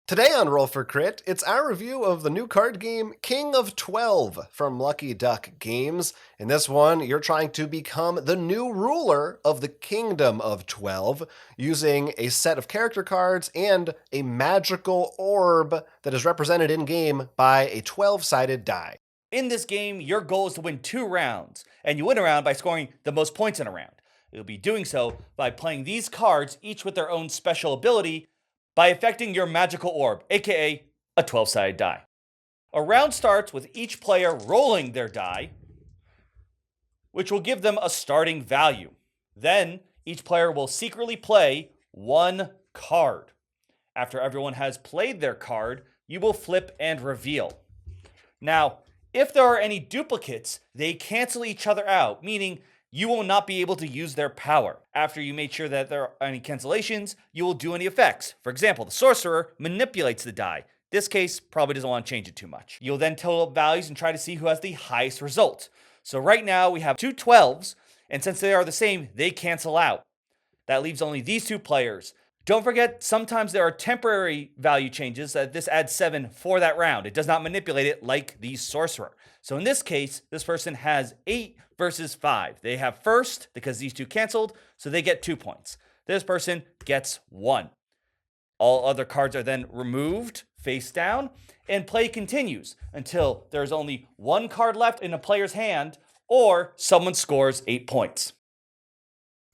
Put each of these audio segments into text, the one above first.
Today on Roll for Crit, it's our review of the new card game King of 12 from Lucky Duck Games. In this one, you're trying to become the new ruler of the Kingdom of 12 using a set of character cards and a magical orb that is represented in game by a 12-sided die. In this game, your goal is to win 2 rounds, and you win a round by scoring the most points in a round. You'll be doing so by playing these cards, each with their own special ability, by affecting your magical orb, aka a 12-sided die. A round starts with each player rolling their die, which will give them a starting value. Then, each player will secretly play one card. After everyone has played their card, you will flip and reveal. Now, if there are any duplicates, they cancel each other out, meaning you will not be able to use their power. After you make sure that there are any cancellations, you will do any effects. For example, the sorcerer manipulates the die. This case probably doesn't want to change it too much. You'll then total up values and try to see who has the highest result. So right now we have two 12s, and since they are the same, they cancel out. That leaves only these two players. Don't forget, sometimes there are temporary value changes that this adds 7 for that round. It does not manipulate it like the sorcerer. So in this case, this person has 8 versus 5. They have first because these two canceled, so they get 2 points. This person gets 1. All other cards are then removed face down, and play continues until there's only one card left in a player's hand or someone scores 8 points.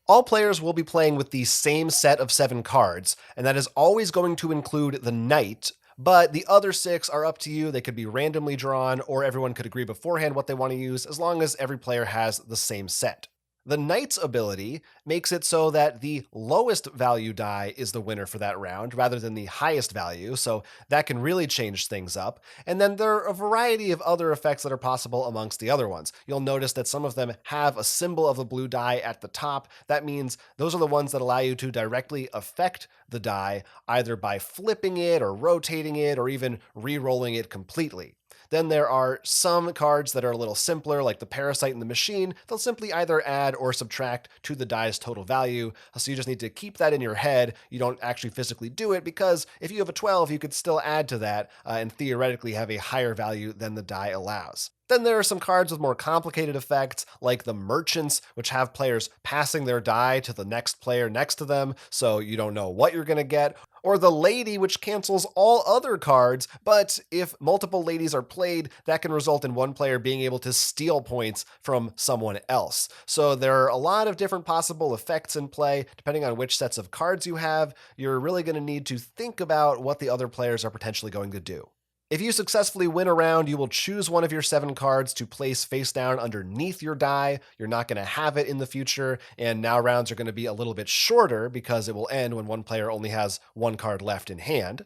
All players will be playing with the same set of 7 cards, and that is always going to include the knight, but the other 6 are up to you. They could be randomly drawn, or everyone could agree beforehand what they want to use, as long as every player has the same set. The knight's ability makes it so that the lowest value die is the winner for that round rather than the highest value, so that can really change things up. And then there are a variety of other effects that are possible amongst the other ones. You'll notice that some of them have a symbol of the blue die at the top. That means those are the ones that allow you to directly affect the die, either by flipping it or rotating it or even re-rolling it completely. Then there are some cards that are a little simpler, like the Parasite and the Machine. They'll simply either add or subtract to the die's total value, so you just need to keep that in your head. You don't actually physically do it, because if you have a 12, you could still add to that and theoretically have a higher value than the die allows. Then there are some cards with more complicated effects, like the Merchants, which have players passing their die to the next player next to them, so you don't know what you're going to get. Or the Lady, which cancels all other cards, but if multiple ladies are played, that can result in one player being able to steal points from someone else. So there are a lot of different possible effects in play. Depending on which sets of cards you have, you're really going to need to think about what the other players are potentially going to do. If you successfully win a round, you will choose one of your 7 cards to place face down underneath your die. You're not going to have it in the future, and now rounds are going to be a little bit shorter because it will end when one player only has 1 card left in hand.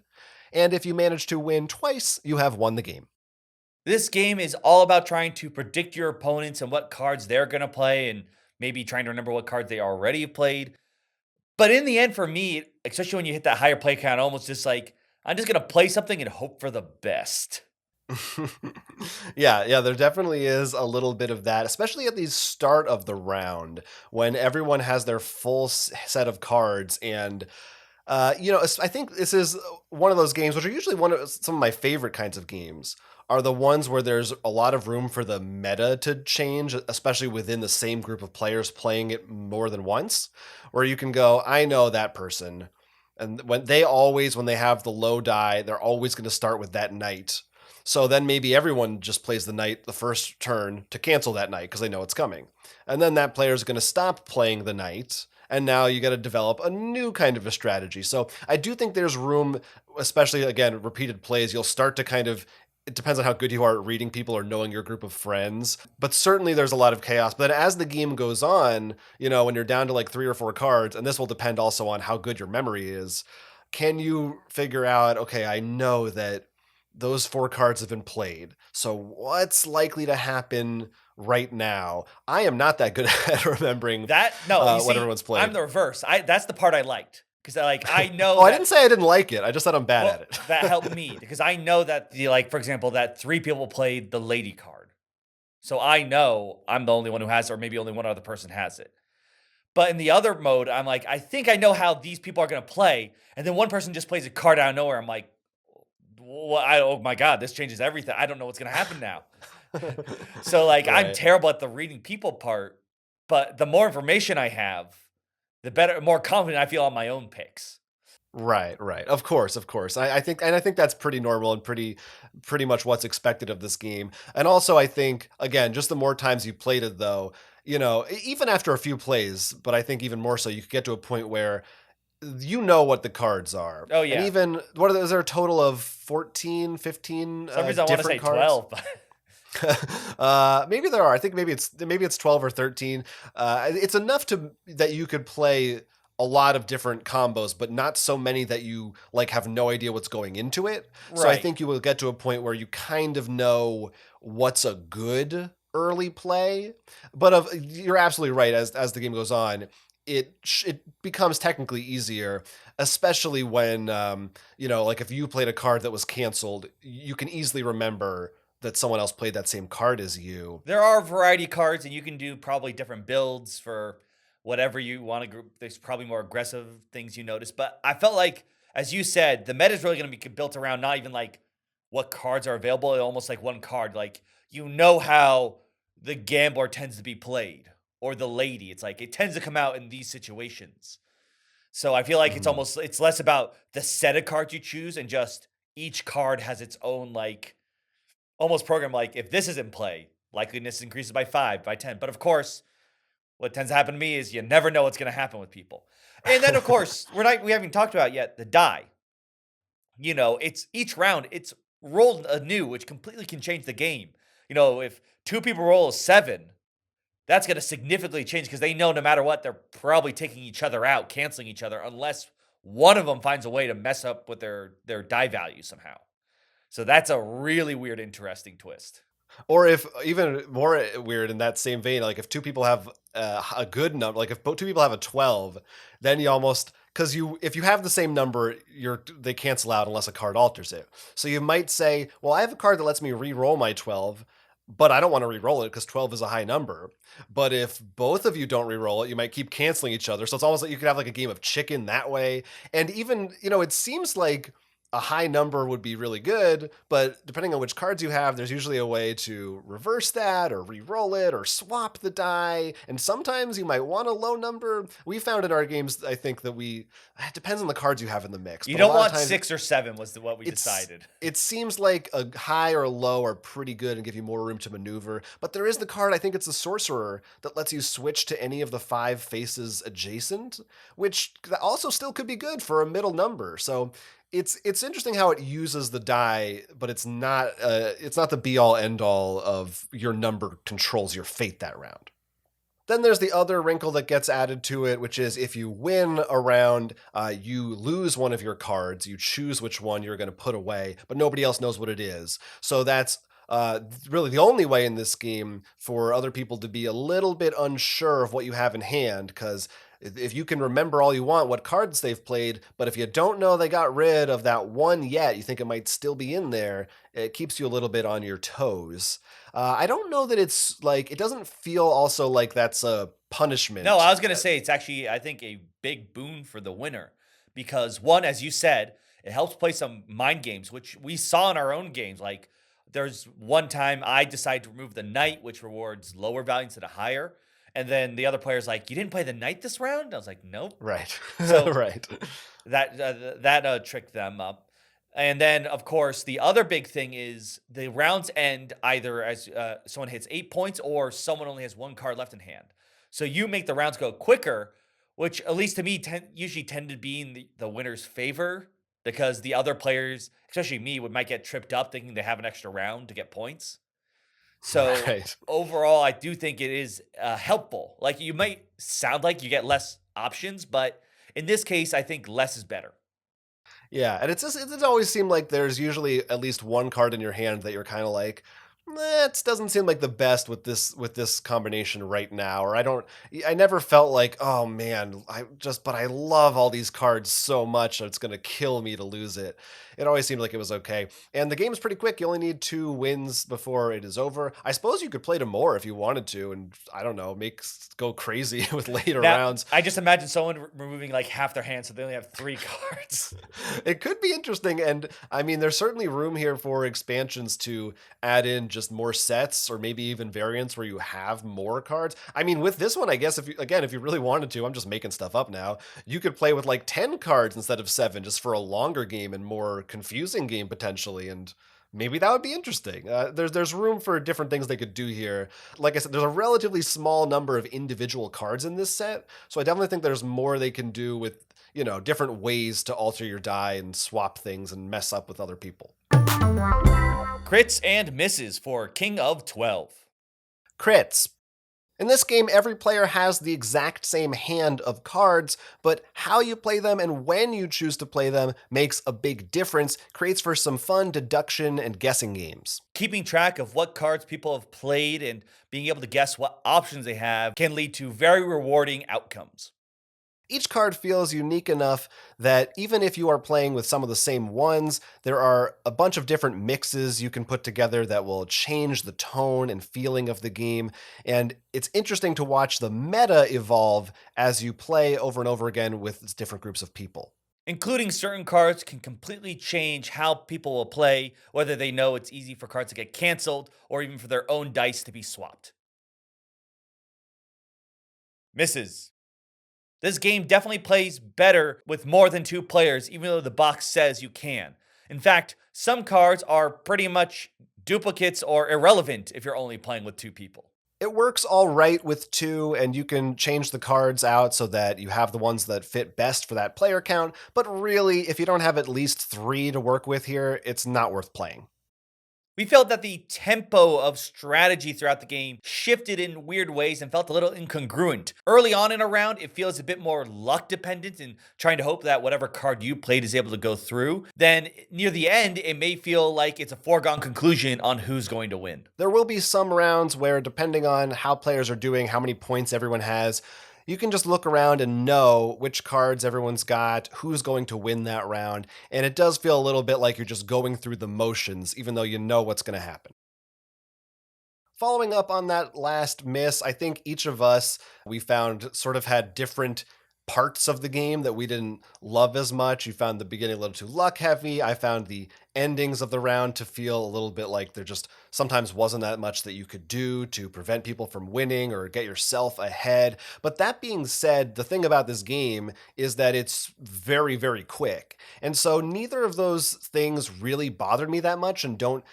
And if you manage to win twice, you have won the game. This game is all about trying to predict your opponents and what cards they're going to play, and maybe trying to remember what cards they already have played. But in the end, for me, especially when you hit that higher play count, almost just like, I'm just going to play something and hope for the best. Yeah, there definitely is a little bit of that, especially at the start of the round when everyone has their full set of cards. And I think this is one of those games, which are usually one of some of my favorite kinds of games, are the ones where there's a lot of room for the meta to change, especially within the same group of players playing it more than once, where you can go, I know that person. And when they have the low die, they're always going to start with that knight. So then maybe everyone just plays the knight the first turn to cancel that knight because they know it's coming. And then that player is going to stop playing the knight. And now you got to develop a new kind of a strategy. So I do think there's room, especially, again, repeated plays. You'll start to it depends on how good you are at reading people or knowing your group of friends. But certainly there's a lot of chaos. But as the game goes on, when you're down to like 3 or 4 cards, and this will depend also on how good your memory is, can you figure out, okay, I know that those 4 cards have been played. So what's likely to happen right now? I am not that good at remembering what everyone's played. I'm the reverse. That's the part I liked. Because I know. Oh, I didn't say I didn't like it. I just said I'm bad at it. That helped me because I know that for example, that 3 people played the lady card. So I know I'm the only one who has it, or maybe only one other person has it. But in the other mode, I'm like, I think I know how these people are going to play. And then one person just plays a card out of nowhere. I'm like, oh my god, this changes everything. I don't know what's gonna happen now. So like I'm Right. terrible at the reading people part, but the more information I have, the better, more confident I feel on my own picks. Right, right. Of course, of course. I think that's pretty normal and pretty much what's expected of this game. And also I think again, just the more times you played it though, even after a few plays, but I think even more so you could get to a point where you know what the cards are. Oh And yeah. even what are there, is there a total of 14, 15 Some reason I want to different say cards? 12, but Maybe there are. I think maybe it's 12 or 13. It's enough to that you could play a lot of different combos, but not so many that you like have no idea what's going into it. So I right. think you will get to a point where you kind of know what's a good early play. But you're absolutely right. As the game goes on, it becomes technically easier, especially when like if you played a card that was canceled, you can easily remember that someone else played that same card as you. There are variety cards, and you can do probably different builds for whatever you want to group. There's probably more aggressive things you notice, but I felt like, as you said, the meta is really going to be built around not even like what cards are available, almost like one card. Like you know how the gambler tends to be played, or the lady. It's like it tends to come out in these situations. So I feel like Mhm. it's less about the set of cards you choose and just each card has its own like almost program, like if this is in play, likeliness increases by 5, by 10. But of course, what tends to happen to me is you never know what's going to happen with people. And then of course, we haven't talked about yet the die. It's each round it's rolled anew, which completely can change the game. If two people roll a 7, that's going to significantly change because they know no matter what, they're probably taking each other out, canceling each other, unless one of them finds a way to mess up with their die value somehow. So that's a really weird, interesting twist. Or if even more weird in that same vein, like if two people have a good number, like if two people have a 12, then you almost because if you have the same number, they cancel out unless a card alters it. So you might say, well, I have a card that lets me re-roll my 12, but I don't want to re-roll it because 12 is a high number. But if both of you don't re-roll it, you might keep canceling each other. So it's almost like you could have like a game of chicken that way. And even, it seems like a high number would be really good, but depending on which cards you have, there's usually a way to reverse that or re-roll it or swap the die. And sometimes you might want a low number. We found in our games, I think that it depends on the cards you have in the mix, You but a don't lot of want times 6 or 7 was what we it's decided. it seems like a high or a low are pretty good and give you more room to maneuver. But there is the card, I think it's the sorcerer, that lets you switch to any of the 5 faces adjacent, which also still could be good for a middle number. So it's interesting how it uses the die, but it's not the be all end all of your number controls your fate that round. Then there's the other wrinkle that gets added to it, which is if you win a round, you lose one of your cards. You choose which one you're going to put away, but nobody else knows what it is. So that's really the only way in this game for other people to be a little bit unsure of what you have in hand, because if you can remember all you want what cards they've played, but if you don't know they got rid of that one yet, you think it might still be in there, it keeps you a little bit on your toes. I don't know that it's like it doesn't feel also like that's a No, punishment. I was gonna say it's actually, I think, a big boon for the winner because one, as you said, it helps play some mind games, which we saw in our own games. Like there's one time I decided to remove the knight, which rewards lower value instead of higher, and then the other player's like, "You didn't play the knight this round?" I was like, "Nope." Right. So Right. that tricked them up. And then, of course, the other big thing is the rounds end either as someone hits 8 points or someone only has one card left in hand. So you make the rounds go quicker, which at least to me usually tend to be in the winner's favor because the other players, especially me, might get tripped up thinking they have an extra round to get points. So Right. overall, I do think it is helpful. Like you might sound like you get less options, but in this case, I think less is better. Yeah, and it's always seemed like there's usually at least one card in your hand that you're kind of like, That doesn't seem like the best with this combination right now. Or I never felt like, oh man, but I love all these cards so much that it's gonna kill me to lose it. It always seemed like it was okay. And the game's pretty quick. You only need 2 wins before it is over. I suppose you could play to more if you wanted to, and I don't know, go crazy with later Now, rounds. I just imagine someone removing like half their hand so they only have 3 cards. It could be interesting, and I mean, there's certainly room here for expansions to add in just more sets or maybe even variants where you have more cards. I mean, with this one, I guess if you really wanted to, I'm just making stuff up now. You could play with like 10 cards instead of 7 just for a longer game and more confusing game potentially, and maybe that would be interesting. There's room for different things they could do here. Like I said, there's a relatively small number of individual cards in this set, so I definitely think there's more they can do with different ways to alter your die and swap things and mess up with other people. Crits and misses for King of 12. Crits. In this game, every player has the exact same hand of cards, but how you play them and when you choose to play them makes a big difference, creates for some fun deduction and guessing games. Keeping track of what cards people have played and being able to guess what options they have can lead to very rewarding outcomes. Each card feels unique enough that even if you are playing with some of the same ones, there are a bunch of different mixes you can put together that will change the tone and feeling of the game. And it's interesting to watch the meta evolve as you play over and over again with different groups of people. Including certain cards can completely change how people will play, whether they know it's easy for cards to get canceled or even for their own dice to be swapped. Misses. This game definitely plays better with more than 2 players, even though the box says you can. In fact, some cards are pretty much duplicates or irrelevant if you're only playing with 2 people. It works all right with 2, and you can change the cards out so that you have the ones that fit best for that player count. But really, if you don't have at least 3 to work with here, it's not worth playing. We felt that the tempo of strategy throughout the game shifted in weird ways and felt a little incongruent. Early on in a round, it feels a bit more luck dependent and trying to hope that whatever card you played is able to go through. Then near the end, it may feel like it's a foregone conclusion on who's going to win. There will be some rounds where, depending on how players are doing, how many points everyone has, you can just look around and know which cards everyone's got, who's going to win that round, and it does feel a little bit like you're just going through the motions, even though you know what's going to happen. Following up on that last miss, I think each of us, we found, sort of had different parts of the game that we didn't love as much. You found the beginning a little too luck heavy. I found the endings of the round to feel a little bit like there just sometimes wasn't that much that you could do to prevent people from winning or get yourself ahead. But that being said, the thing about this game is that it's very, very quick. And so neither of those things really bothered me that much and don't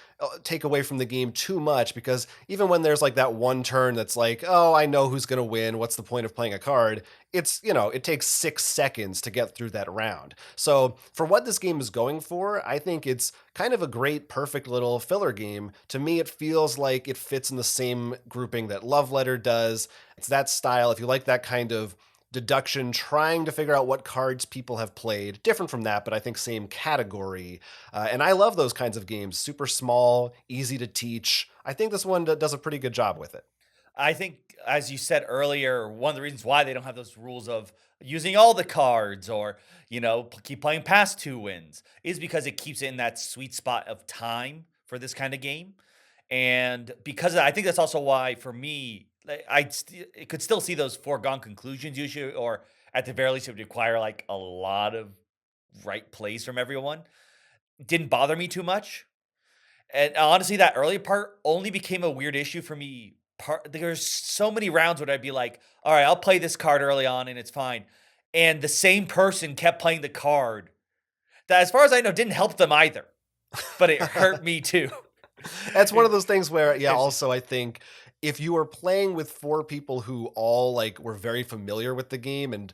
take away from the game too much, because even when there's like that one turn that's like, oh, I know who's going to win, what's the point of playing a card? It takes 6 seconds to get through that round. So for what this game is going for, I think it's kind of a great, perfect little filler game. To me, it feels like it fits in the same grouping that Love Letter does. It's that style. If you like that kind of deduction, trying to figure out what cards people have played, different from that, but I think same category. And I love those kinds of games. Super small, easy to teach. I think this one does a pretty good job with it. I think, as you said earlier, one of the reasons why they don't have those rules of using all the cards or, keep playing past 2 wins is because it keeps it in that sweet spot of time for this kind of game. And because I think that's also why, for me, it could still see those foregone conclusions usually, or at the very least, it would require like a lot of right plays from everyone. Didn't bother me too much. And honestly, that early part only became a weird issue for me. There's so many rounds where I'd be like, all right, I'll play this card early on and it's fine. And the same person kept playing the card that, as far as I know, didn't help them either. But it hurt me too. That's one of those things where, yeah, It's- also I think if you were playing with 4 people who all like were very familiar with the game and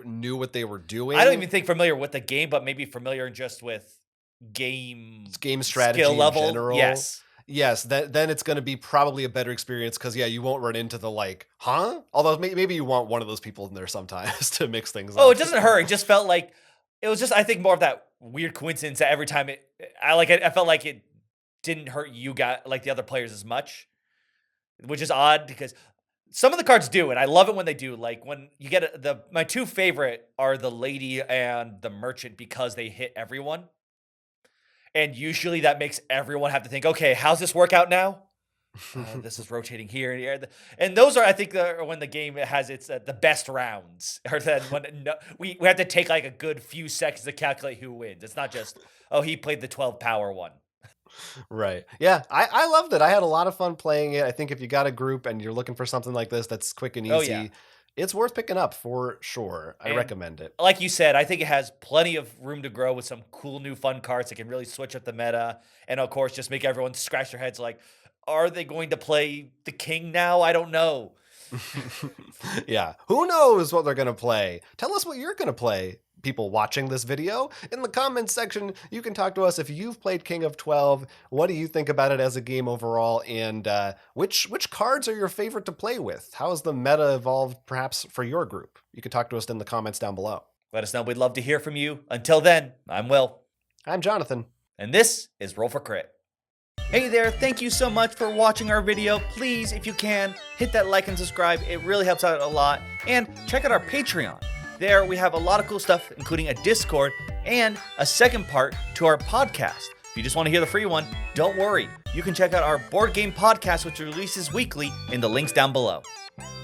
knew what they were I don't doing, even think familiar with the game, but maybe familiar just with game game strategy skill in level. general, Yes. yes, then it's going to be probably a better experience because yeah, you won't run into the like, huh? Although maybe you want one of those people in there sometimes to mix things Oh, up. it doesn't hurt. It just felt like it was just, I think, more of that weird coincidence that every time I felt like it didn't hurt you got like the other players as much, which is odd because some of the cards do, and I love it when they do. Like when you get my two favorite are the lady and the merchant because they hit everyone. And usually that makes everyone have to think, okay, how's this work out now? This is rotating here and here. And those are, I think, when the game has its the best rounds. Or then when we have to take like a good few seconds to calculate who wins. It's not just, oh, he played the 12 power one. Right. Yeah, I loved it. I had a lot of fun playing it. I think if you got a group and you're looking for something like this that's quick and Oh, yeah. easy, it's worth picking up for sure. I And recommend it. like you said, I think it has plenty of room to grow with some cool new fun cards that can really switch up the meta. And of course, just make everyone scratch their heads like, are they going to play the king now? I don't know. Yeah. Who knows what they're going to play? Tell us what you're going to play. People watching this video in the comments section, you can talk to us if you've played King of 12. What do you think about it as a game overall? And which cards are your favorite to play with? How has the meta evolved perhaps for your group? You can talk to us in the comments down below. Let us know. We'd love to hear from you. Until then, I'm Will. I'm Jonathan. And this is Roll for Crit. Hey there, thank you so much for watching our video. Please, if you can, hit that like and subscribe. It really helps out a lot. And check out our Patreon. There we have a lot of cool stuff, including a Discord and a second part to our podcast. If you just want to hear the free one, don't worry. You can check out our board game podcast, which releases weekly, in the links down below.